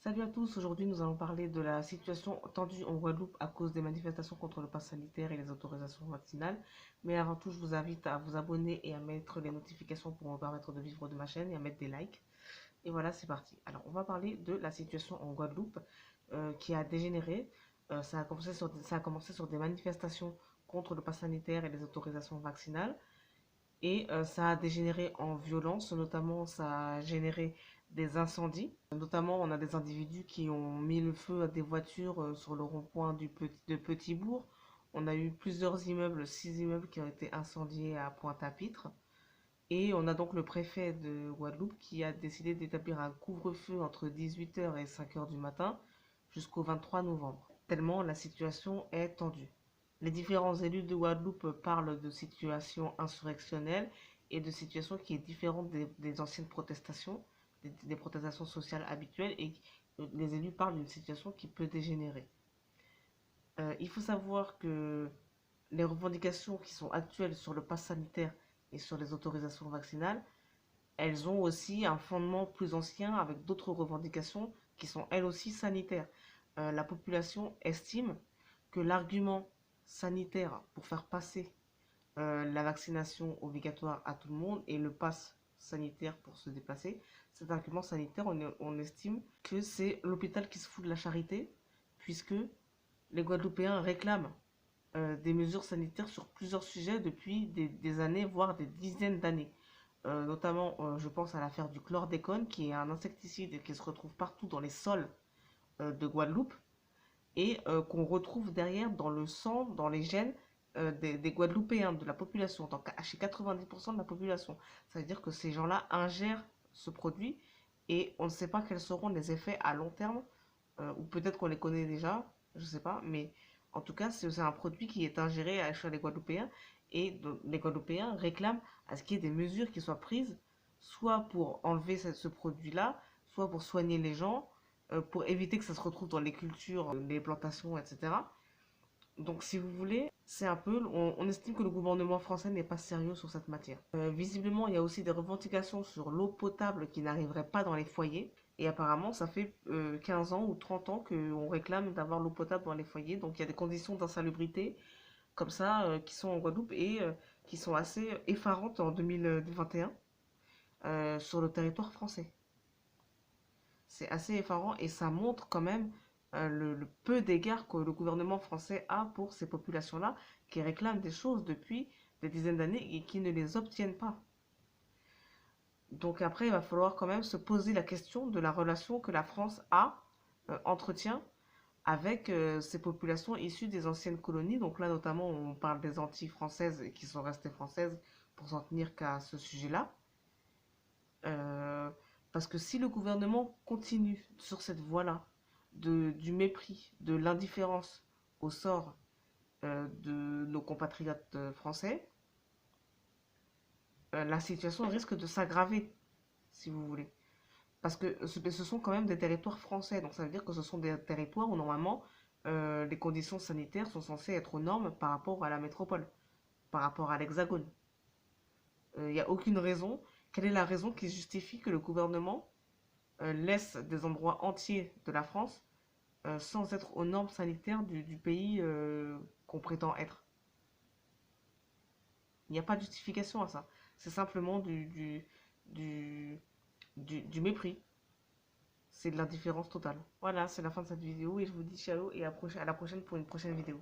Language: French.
Salut à tous, aujourd'hui nous allons parler de la situation tendue en Guadeloupe à cause des manifestations contre le pass sanitaire et les autorisations vaccinales. Mais avant tout, je vous invite à vous abonner et à mettre les notifications pour me permettre de vivre de ma chaîne et à mettre des likes. Et voilà, c'est parti. Alors, on va parler de la situation en Guadeloupe qui a dégénéré. Ça a commencé sur des manifestations contre le pass sanitaire et les autorisations vaccinales. Et ça a dégénéré en violence, notamment ça a généré des incendies. Notamment, on a des individus qui ont mis le feu à des voitures sur le rond-point de Petit-Bourg. On a eu plusieurs immeubles, 6 immeubles qui ont été incendiés à Pointe-à-Pitre. Et on a donc le préfet de Guadeloupe qui a décidé d'établir un couvre-feu entre 18 h et 5 h du matin jusqu'au 23 novembre, tellement la situation est tendue. Les différents élus de Guadeloupe parlent de situations insurrectionnelles et de situations qui est différente des anciennes protestations, des protestations sociales habituelles, et les élus parlent d'une situation qui peut dégénérer. Il faut savoir que les revendications qui sont actuelles sur le pass sanitaire et sur les autorisations vaccinales, elles ont aussi un fondement plus ancien avec d'autres revendications qui sont elles aussi sanitaires. La population estime que l'argument sanitaire pour faire passer la vaccination obligatoire à tout le monde et le pass sanitaire pour se déplacer, cet argument sanitaire, on estime que c'est l'hôpital qui se fout de la charité, puisque les Guadeloupéens réclament des mesures sanitaires sur plusieurs sujets depuis des années, voire des dizaines d'années. Notamment, je pense à l'affaire du chlordécone, qui est un insecticide qui se retrouve partout dans les sols de Guadeloupe et qu'on retrouve derrière dans le sang, dans les gènes des Guadeloupéens, de la population, chez 90% de la population. Ça veut dire que ces gens-là ingèrent ce produit et on ne sait pas quels seront les effets à long terme, ou peut-être qu'on les connaît déjà, je ne sais pas, mais en tout cas, c'est un produit qui est ingéré chez les Guadeloupéens et les Guadeloupéens réclament à ce qu'il y ait des mesures qui soient prises, soit pour enlever ce produit-là, soit pour soigner les gens, pour éviter que ça se retrouve dans les cultures, les plantations, etc. Donc, si vous voulez, c'est un peu, on estime que le gouvernement français n'est pas sérieux sur cette matière. Visiblement, il y a aussi des revendications sur l'eau potable qui n'arriverait pas dans les foyers. Et apparemment, ça fait 15 ans ou 30 ans qu'on réclame d'avoir l'eau potable dans les foyers. Donc, il y a des conditions d'insalubrité comme ça qui sont en Guadeloupe et qui sont assez effarantes en 2021 sur le territoire français. C'est assez effarant et ça montre quand même le peu d'égard que le gouvernement français a pour ces populations-là qui réclament des choses depuis des dizaines d'années et qui ne les obtiennent pas. Donc après, il va falloir quand même se poser la question de la relation que la France entretient avec ces populations issues des anciennes colonies. Donc là, notamment, on parle des Antilles françaises qui sont restées françaises pour s'en tenir qu'à ce sujet-là. Euh, Parce que si le gouvernement continue sur cette voie-là, du mépris, de l'indifférence au sort de nos compatriotes français, la situation risque de s'aggraver, si vous voulez. Parce que ce sont quand même des territoires français, donc ça veut dire que ce sont des territoires où normalement les conditions sanitaires sont censées être aux normes par rapport à la métropole, par rapport à l'Hexagone. Il n'y a aucune raison. Quelle est la raison qui justifie que le gouvernement laisse des endroits entiers de la France sans être aux normes sanitaires du pays qu'on prétend être? Il n'y a pas de justification à ça. C'est simplement du, du mépris. C'est de l'indifférence totale. Voilà, c'est la fin de cette vidéo et je vous dis ciao et à la prochaine pour une prochaine vidéo.